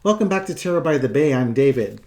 Welcome back to Terror by the Bay. I'm David.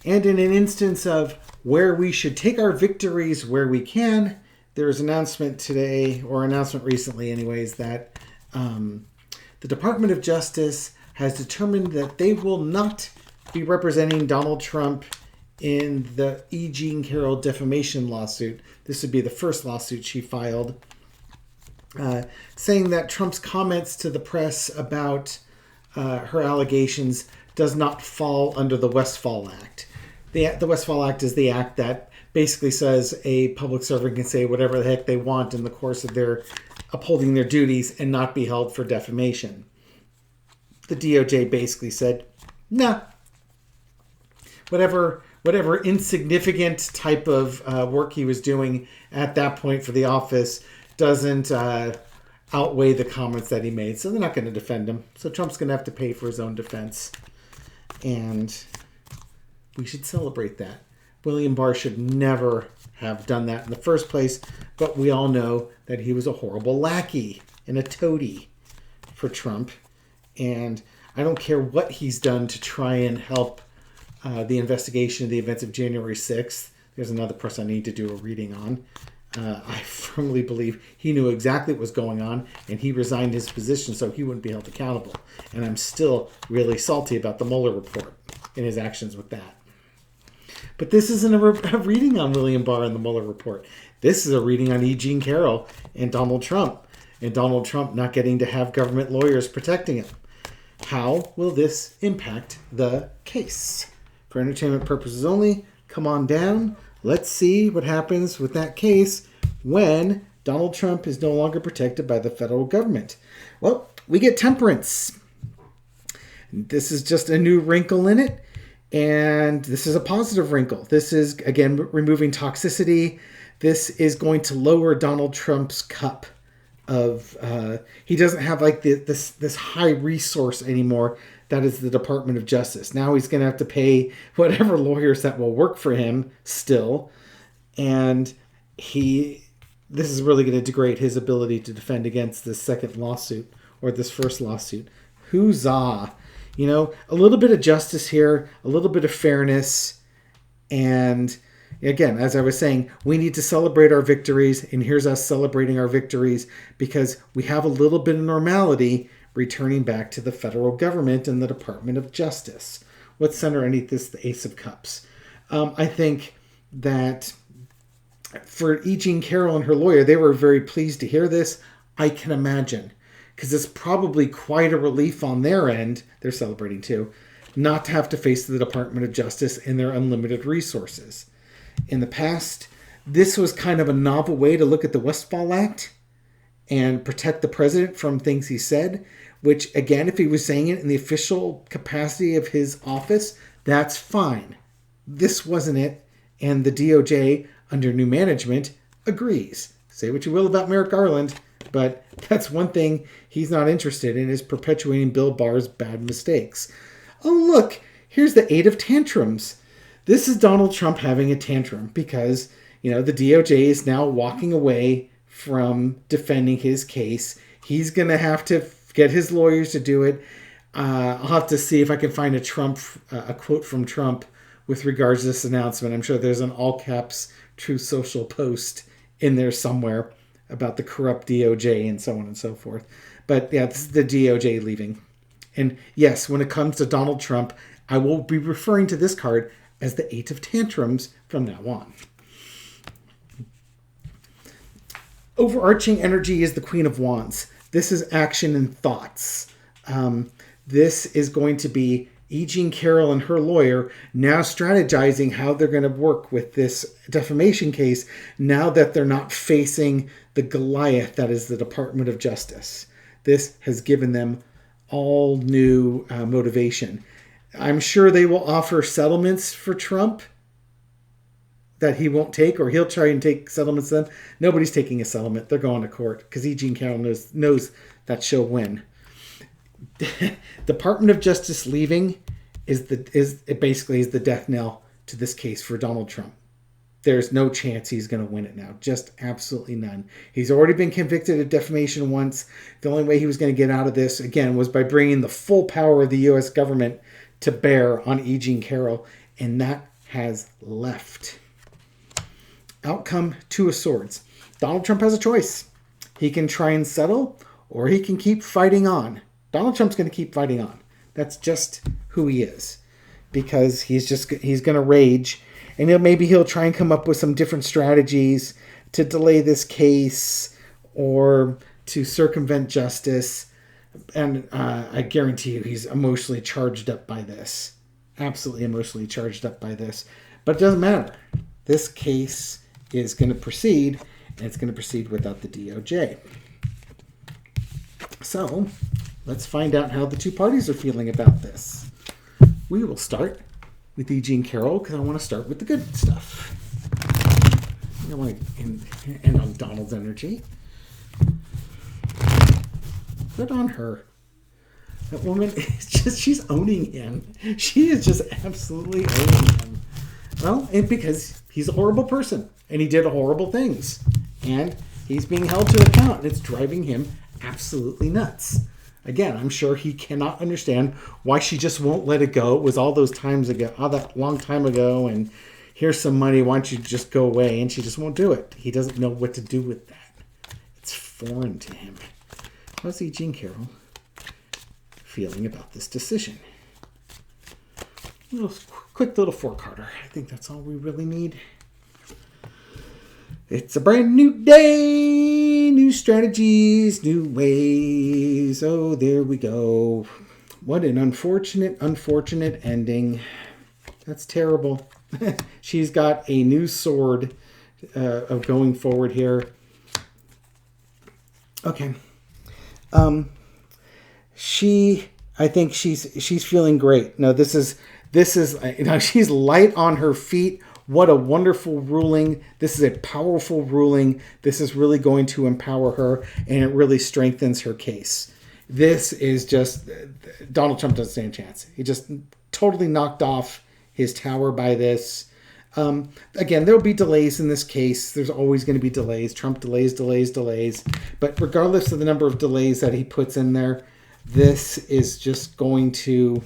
And in an instance of where we should take our victories where we can, there's an announcement today, or announcement recently anyways, that the Department of Justice has determined that they will not be representing Donald Trump in the E Jean Carroll defamation lawsuit. This would be the first lawsuit she filed, saying that Trump's comments to the press about her allegations does not fall under the Westfall Act. The Westfall Act is the act that basically says a public servant can say whatever the heck they want in the course of their upholding their duties and not be held for defamation. The DOJ basically said, nah, whatever insignificant type of work he was doing at that point for the office doesn't outweigh the comments that he made. So they're not going to defend him. So Trump's going to have to pay for his own defense. And we should celebrate that. William Barr should never have done that in the first place. But we all know that he was a horrible lackey and a toady for Trump. And I don't care what he's done to try and help the investigation of the events of January 6th. There's another person I need to do a reading on. I firmly believe he knew exactly what was going on, and he resigned his position so he wouldn't be held accountable. And I'm still really salty about the Mueller report and his actions with that. But this isn't a reading on William Barr and the Mueller report. This is a reading on E Jean Carroll and Donald Trump not getting to have government lawyers protecting him. How will this impact the case? For entertainment purposes only, come on down. Let's see what happens with that case when Donald Trump is no longer protected by the federal government. Well, we get temperance. This is just a new wrinkle in it, and this is a positive wrinkle. This is, again, removing toxicity. This is going to lower Donald Trump's cup of... he doesn't have like this high resource anymore. That is the Department of Justice. Now he's going to have to pay whatever lawyers that will work for him still. And this is really going to degrade his ability to defend against this second lawsuit or this first lawsuit. Huzzah. You know, a little bit of justice here, a little bit of fairness. And again, as I was saying, we need to celebrate our victories. And here's us celebrating our victories because we have a little bit of normality returning back to the federal government and the Department of Justice. What's center underneath this? The Ace of Cups. I think that for E Jean Carroll and her lawyer, they were very pleased to hear this. I can imagine, because it's probably quite a relief on their end, they're celebrating too, not to have to face the Department of Justice and their unlimited resources. In the past, this was kind of a novel way to look at the Westfall Act and protect the president from things he said, which, again, if he was saying it in the official capacity of his office, that's fine. This wasn't it, and the DOJ, under new management, agrees. Say what you will about Merrick Garland, but that's one thing he's not interested in, is perpetuating Bill Barr's bad mistakes. Oh, look, here's the 8 of tantrums. This is Donald Trump having a tantrum because, the DOJ is now walking away from defending his case. He's going to have to get his lawyers to do it. I'll have to see if I can find a quote from Trump with regards to this announcement. I'm sure there's an all caps Truth Social post in there somewhere about the corrupt DOJ and so on and so forth. But yeah, this is the DOJ leaving. And yes, when it comes to Donald Trump, I will be referring to this card as the 8 of tantrums from now on. Overarching energy is the Queen of Wands. This is action and thoughts. This is going to be E Jean Carroll and her lawyer now strategizing how they're going to work with this defamation case now that they're not facing the Goliath that is the Department of Justice. This has given them all new motivation. I'm sure they will offer settlements for Trump that he won't take, or he'll try and take settlements then. Nobody's taking a settlement. They're going to court because E Jean Carroll knows that she'll win. Department of Justice leaving is basically the death knell to this case for Donald Trump. there's no chance he's going to win it now. Just absolutely none. He's already been convicted of defamation once. The only way he was going to get out of this, again, was by bringing the full power of the U.S. government to bear on E Jean Carroll, and that has left. Outcome, Two of Swords. Donald Trump has a choice. He can try and settle, or he can keep fighting on. Donald Trump's going to keep fighting on. That's just who he is, because he's going to rage, and maybe he'll try and come up with some different strategies to delay this case or to circumvent justice. And I guarantee you he's emotionally charged up by this. Absolutely emotionally charged up by this. But it doesn't matter. This case is going to proceed, and it's going to proceed without the DOJ. So let's find out how the two parties are feeling about this. We will start with E Jean Carroll, because I want to start with the good stuff. I want to end on Donald's energy. Good on her. That woman is just, she's owning him. She is just absolutely owning him. Well, and because he's a horrible person, and he did horrible things, and he's being held to account, and it's driving him absolutely nuts. Again, I'm sure he cannot understand why she just won't let it go. It was all those times ago, all that long time ago, and here's some money, why don't you just go away? And she just won't do it. He doesn't know what to do with that. It's foreign to him. How's E Jean Carroll feeling about this decision? Quick little four-carder. I think that's all we really need. It's a brand new day, new strategies, new ways. Oh, there we go. What an unfortunate ending. That's terrible. She's got a new sword of going forward here. Okay. I think she's feeling great. No, this is she's light on her feet. What a wonderful ruling. This is a powerful ruling. This is really going to empower her, and it really strengthens her case. This is just, Donald Trump doesn't stand a chance. He just totally knocked off his tower by this. Again, there'll be delays in this case. There's always going to be delays. Trump delays. But regardless of the number of delays that he puts in there, this is just going to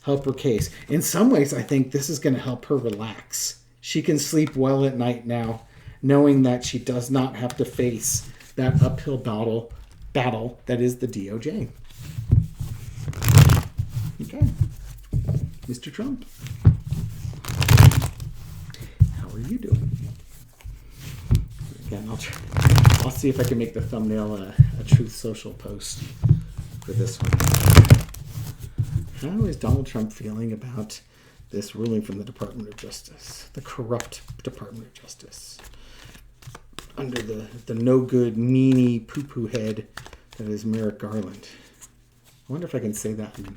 help her case. In some ways, I think this is going to help her relax. She can sleep well at night now, knowing that she does not have to face that uphill battle that is the DOJ. Okay. Mr. Trump, how are you doing? Again, I'll see if I can make the thumbnail a Truth Social post for this one. How is Donald Trump feeling about this ruling from the Department of Justice, the corrupt Department of Justice, under the no-good, meanie, poo-poo head that is Merrick Garland? I wonder if I can say that and,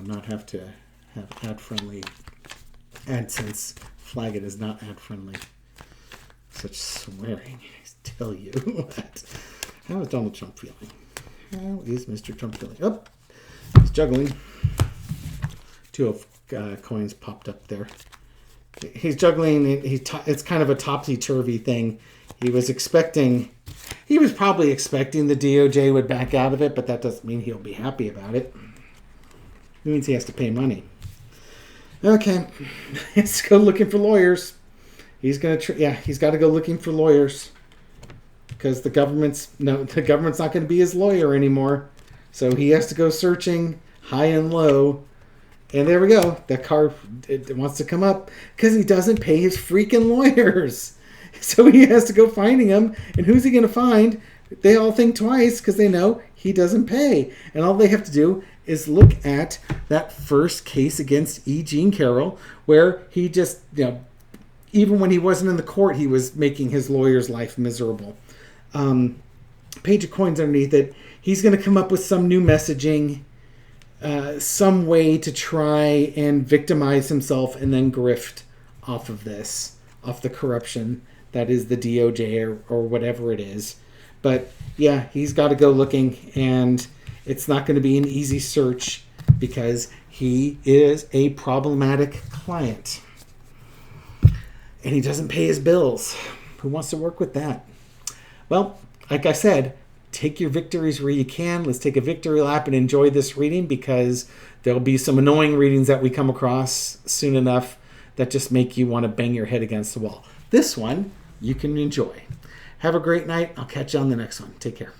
not have to have ad-friendly AdSense flag it as not ad-friendly. Such swearing. I tell you what. How is Donald Trump feeling? How is Mr. Trump feeling? Oh, he's juggling. Two of coins popped up there. He's juggling. It's kind of a topsy-turvy thing. He was probably expecting the DOJ would back out of it, but that doesn't mean he'll be happy about it. It means he has to pay money. Okay, let's go looking for lawyers. He's got to go looking for lawyers because the government's not going to be his lawyer anymore. So he has to go searching high and low. And there we go. That car it wants to come up because he doesn't pay his freaking lawyers. So he has to go finding them. And who's he going to find? They all think twice because they know he doesn't pay. And all they have to do is look at that first case against E Jean Carroll where he just, even when he wasn't in the court, he was making his lawyer's life miserable. Page of coins underneath it. He's going to come up with some new messaging. Some way to try and victimize himself and then grift off of this, off the corruption that is the DOJ or whatever it is. But yeah, he's got to go looking, and it's not going to be an easy search because he is a problematic client. and he doesn't pay his bills. Who wants to work with that? Well, like I said, take your victories where you can. Let's take a victory lap and enjoy this reading, because there'll be some annoying readings that we come across soon enough that just make you want to bang your head against the wall. This one you can enjoy. Have a great night. I'll catch you on the next one. Take care.